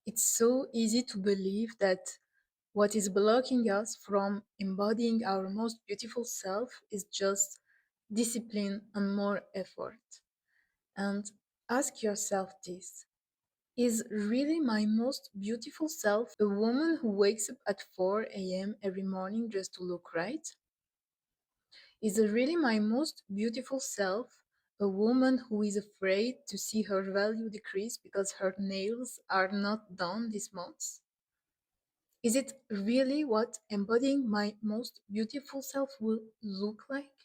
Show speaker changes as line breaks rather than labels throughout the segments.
It's so easy to believe that what is blocking us from embodying our most beautiful self is just discipline and more effort. And ask yourself this: is really my most beautiful self a woman who wakes up at 4 a.m. every morning just to look right? Is really my most beautiful self a woman who is afraid to see her value decrease because her nails are not done this month? Is it really what embodying my most beautiful self will look like?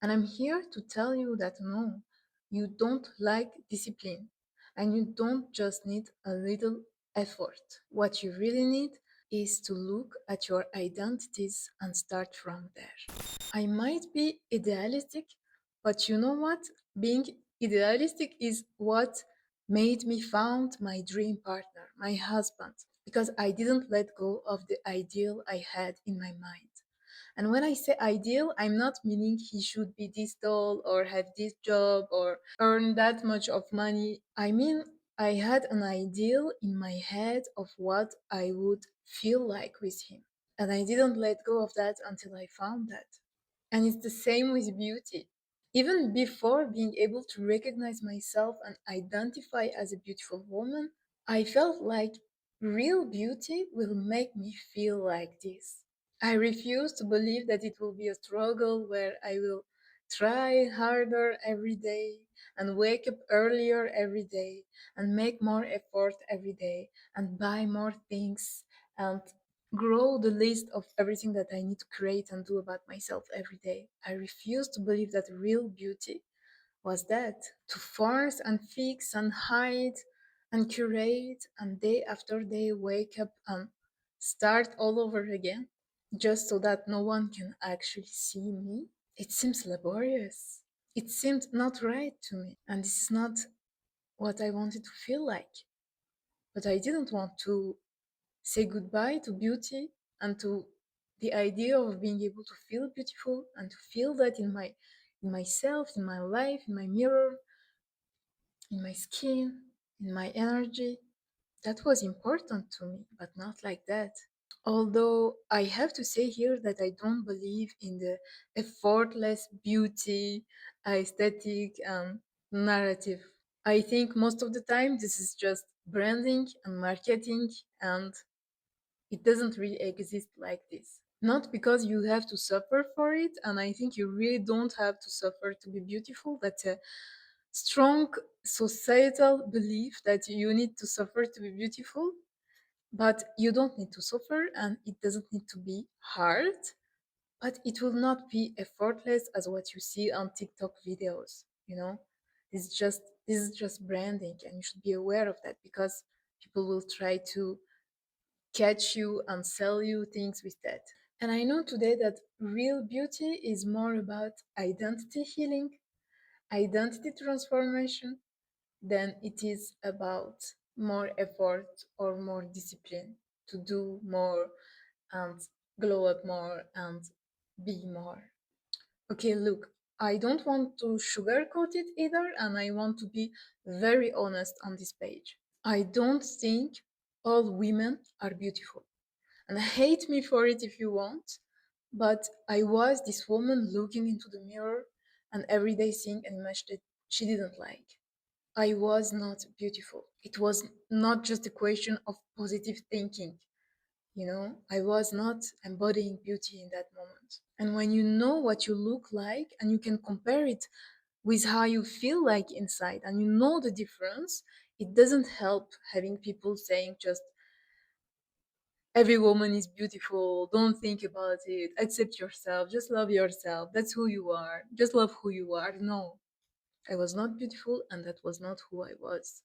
And I'm here to tell you that no, you don't like discipline and you don't just need a little effort. What you really need is to look at your identities and start from there. I might be idealistic, but you know what? Being idealistic is what made me found my dream partner, my husband, because I didn't let go of the ideal I had in my mind. And when I say ideal, I'm not meaning he should be this tall or have this job or earn that much of money. I mean, I had an ideal in my head of what I would feel like with him. And I didn't let go of that until I found that. And it's the same with beauty. Even before being able to recognize myself and identify as a beautiful woman, I felt like real beauty will make me feel like this. I refuse to believe that it will be a struggle where I will try harder every day and wake up earlier every day and make more effort every day and buy more things and grow the list of everything that I need to create and do about myself every day. I refuse to believe that real beauty was that: to force and fix and hide and curate and day after day wake up and start all over again just so that no one can actually see me. It seems laborious. It seemed not right to me. And this is not what I wanted to feel like. But I didn't want to say goodbye to beauty and to the idea of being able to feel beautiful and to feel that in myself, in my life, in my mirror, in my skin, in my energy. That was important to me, but not like that. Although I have to say here that I don't believe in the effortless beauty, aesthetic, and narrative. I think most of the time this is just branding and marketing, and it doesn't really exist like this. Not because you have to suffer for it, and I think you really don't have to suffer to be beautiful. That's a strong societal belief that you need to suffer to be beautiful, but you don't need to suffer and it doesn't need to be hard, but it will not be effortless as what you see on TikTok videos, you know? This is just branding and you should be aware of that because people will try to catch you and sell you things with that. And I know today that real beauty is more about identity healing, identity transformation, than it is about more effort or more discipline to do more and glow up more and be more. Okay, look, I don't want to sugarcoat it either, and I want to be very honest on this page. I don't think all women are beautiful. And hate me for it if you want, but I was this woman looking into the mirror and every day seeing an image that she didn't like. I was not beautiful. It was not just a question of positive thinking. You know, I was not embodying beauty in that moment. And when you know what you look like and you can compare it with how you feel like inside and you know the difference, it doesn't help having people saying just every woman is beautiful, don't think about it, accept yourself, just love yourself, that's who you are, just love who you are. No, I was not beautiful and that was not who I was.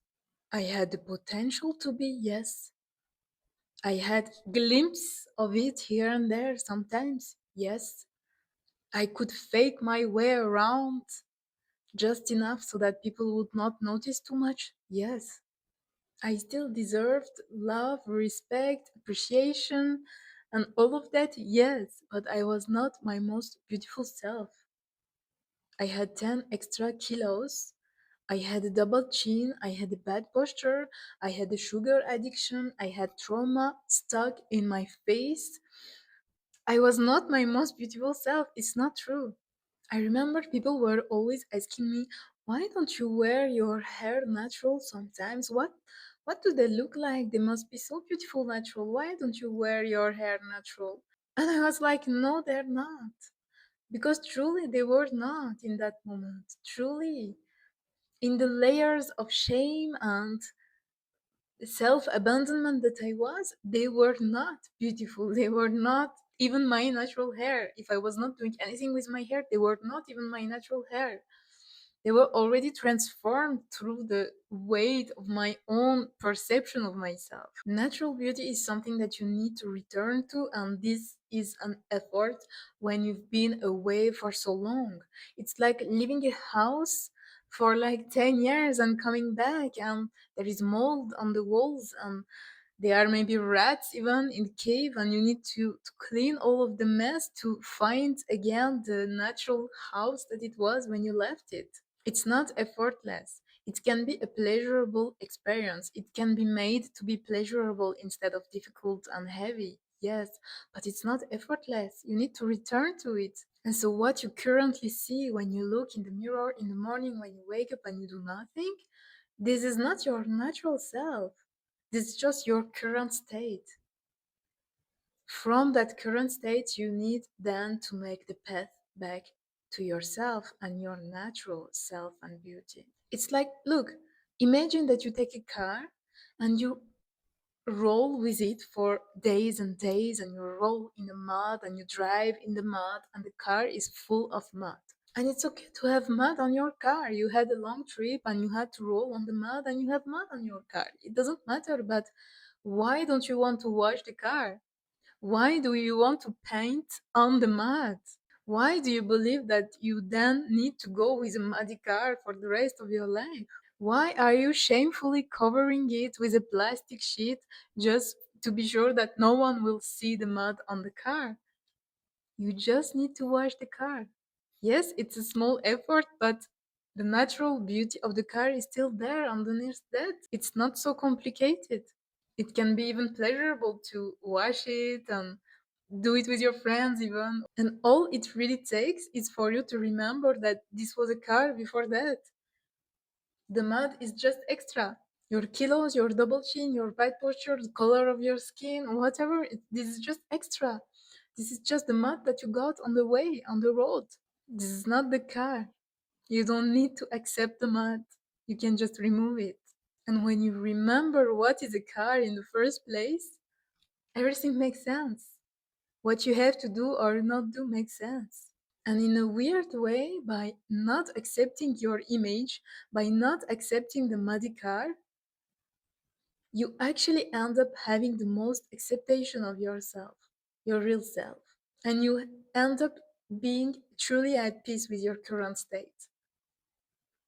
I had the potential to be, yes. I had glimpses of it here and there sometimes, yes. I could fake my way around just enough so that people would not notice too much, yes. I still deserved love, respect, appreciation, and all of that, yes, but I was not my most beautiful self. I had 10 extra kilos. I had a double chin, I had a bad posture, I had a sugar addiction, I had trauma stuck in my face. I was not my most beautiful self. It's not true. I remember people were always asking me, why don't you wear your hair natural sometimes? What do they look like? They must be so beautiful natural. Why don't you wear your hair natural? And I was like, no, they're not. Because truly they were not in that moment. Truly. In the layers of shame and self abandonment that I was, they were not beautiful. They were not even my natural hair. If I was not doing anything with my hair, they were not even my natural hair. They were already transformed through the weight of my own perception of myself. Natural beauty is something that you need to return to, and this is an effort when you've been away for so long. It's like leaving a house for like 10 years and coming back, and there is mold on the walls, and there are maybe rats even in the cave, and you need to clean all of the mess to find again the natural house that it was when you left it. It's not effortless. It can be a pleasurable experience. It can be made to be pleasurable instead of difficult and heavy. Yes, but it's not effortless. You need to return to it. And so, what you currently see when you look in the mirror in the morning, when you wake up and you do nothing, this is not your natural self. This is just your current state. From that current state, you need then to make the path back to yourself and your natural self and beauty. It's like, look, imagine that you take a car and you roll with it for days and days, and you roll in the mud and you drive in the mud, and the car is full of mud. And it's okay to have mud on your car. You had a long trip and you had to roll on the mud and you have mud on your car. It doesn't matter, but why don't you want to wash the car? Why do you want to paint on the mud? Why do you believe that you then need to go with a muddy car for the rest of your life? Why are you shamefully covering it with a plastic sheet just to be sure that no one will see the mud on the car? You just need to wash the car. Yes, it's a small effort, but the natural beauty of the car is still there underneath that. It's not so complicated. It can be even pleasurable to wash it and do it with your friends even. And all it really takes is for you to remember that this was a car before that. The mud is just extra. Your kilos, your double chin, your bad posture, the color of your skin, whatever, this is just extra. This is just the mud that you got on the way, on the road. This is not the car. You don't need to accept the mud. You can just remove it. And when you remember what is a car in the first place, everything makes sense. What you have to do or not do makes sense. And in a weird way, by not accepting your image, by not accepting the muddy car, you actually end up having the most acceptation of yourself, your real self. And you end up being truly at peace with your current state.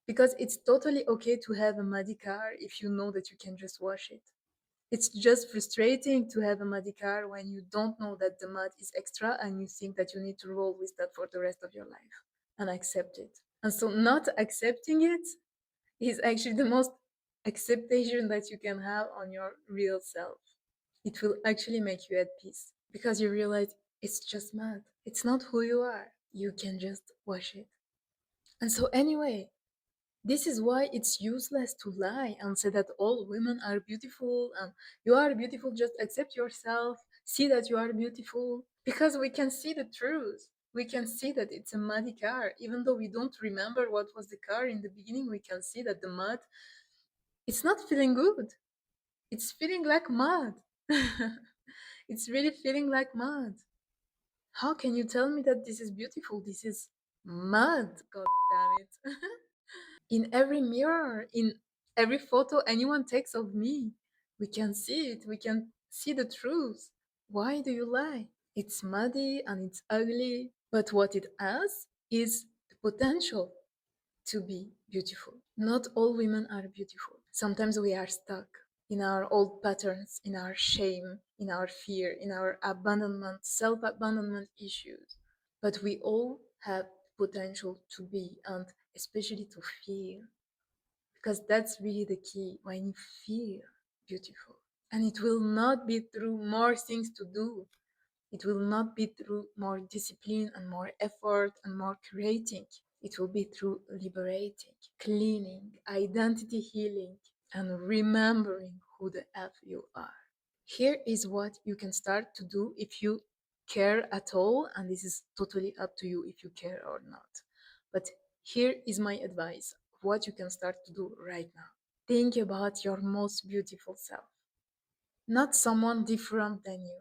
Because it's totally okay to have a muddy car if you know that you can just wash it. It's just frustrating to have a muddy car when you don't know that the mud is extra and you think that you need to roll with that for the rest of your life and accept it. And so, not accepting it is actually the most acceptation that you can have on your real self. It will actually make you at peace because you realize it's just mud. It's not who you are. You can just wash it. And so, anyway, this is why it's useless to lie and say that all women are beautiful and you are beautiful, just accept yourself, see that you are beautiful. Because we can see the truth. We can see that it's a muddy car. Even though we don't remember what was the car in the beginning, we can see that the mud, it's not feeling good. It's feeling like mud. It's really feeling like mud. How can you tell me that this is beautiful? This is mud, god damn it. In every mirror, in every photo anyone takes of me, we can see it, we can see the truth. Why do you lie? It's muddy and it's ugly, but what it has is the potential to be beautiful. Not all women are beautiful. Sometimes we are stuck in our old patterns, in our shame, in our fear, in our abandonment, self abandonment issues. But we all have potential to be and especially to feel. because that's really the key when you feel beautiful. And it will not be through more things to do. It will not be through more discipline and more effort and more creating. It will be through liberating, cleaning, identity healing, and remembering who the F you are. Here is what you can start to do if you care at all, and this is totally up to you if you care or not. But here is my advice of what you can start to do right now. Think about your most beautiful self, not someone different than you,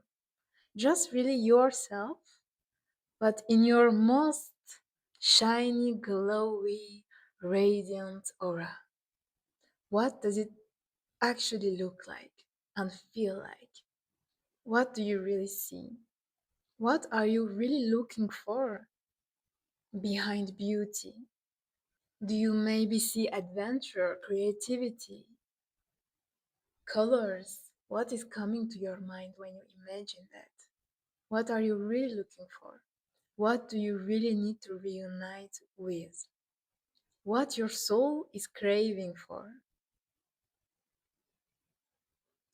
just really yourself, but in your most shiny, glowy, radiant aura. What does it actually look like and feel like? What do you really see? What are you really looking for behind beauty? Do you maybe see adventure, creativity, colors? What is coming to your mind when you imagine that? What are you really looking for? What do you really need to reunite with? What your soul is craving for?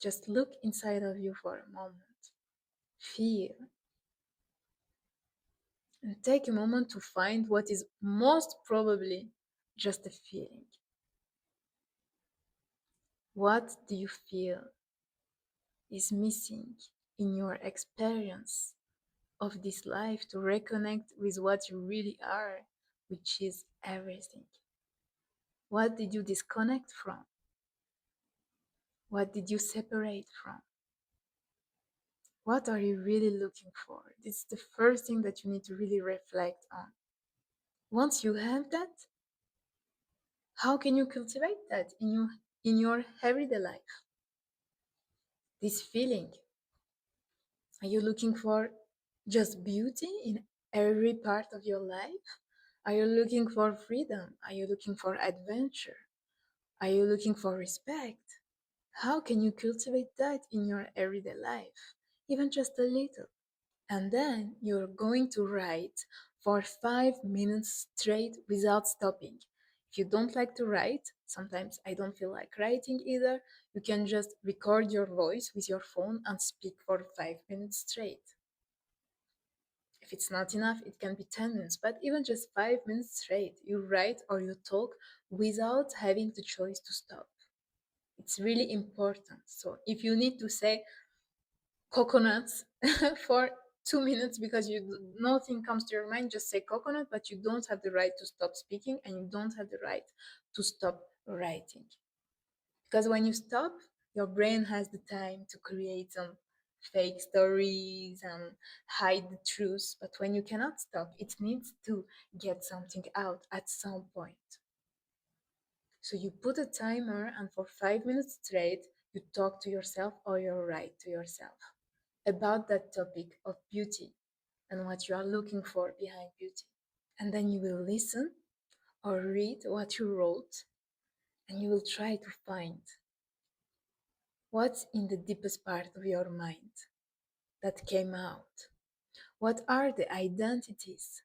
Just look inside of you for a moment. Feel and take a moment to find what is most probably just a feeling. What do you feel is missing in your experience of this life to reconnect with what you really are, which is everything? What did you disconnect from? What did you separate from? What are you really looking for? This is the first thing that you need to really reflect on. Once you have that, how can you cultivate that in your everyday life? This feeling. Are you looking for just beauty in every part of your life? Are you looking for freedom? Are you looking for adventure? Are you looking for respect? How can you cultivate that in your everyday life? Even just a little. And then you're going to write for 5 minutes straight without stopping. If you don't like to write, sometimes I don't feel like writing either, you can just record your voice with your phone and speak for 5 minutes straight. If it's not enough, it can be 10 minutes, but even just 5 minutes straight, you write or you talk without having the choice to stop. It's really important. So if you need to say coconuts for 2 minutes because nothing comes to your mind, just say coconut, but you don't have the right to stop speaking and you don't have the right to stop writing. Because when you stop, your brain has the time to create some fake stories and hide the truth. But when you cannot stop, it needs to get something out at some point. So you put a timer, and for 5 minutes straight, you talk to yourself or you write to yourself about that topic of beauty and what you are looking for behind beauty. And then you will listen or read what you wrote and you will try to find what's in the deepest part of your mind that came out. What are the identities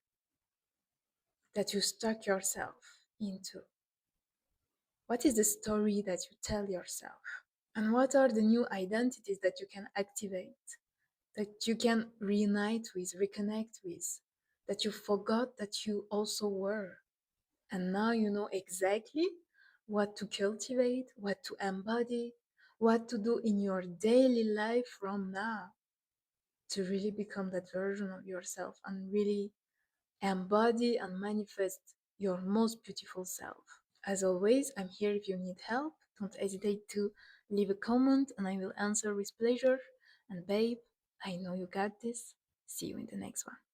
that you stuck yourself into? What is the story that you tell yourself? And what are the new identities that you can activate, that you can reunite with, reconnect with, that you forgot that you also were? And now you know exactly what to cultivate, what to embody, what to do in your daily life from now to really become that version of yourself and really embody and manifest your most beautiful self. As always, I'm here if you need help. Don't hesitate to leave a comment and I will answer with pleasure. And babe, I know you got this. See you in the next one.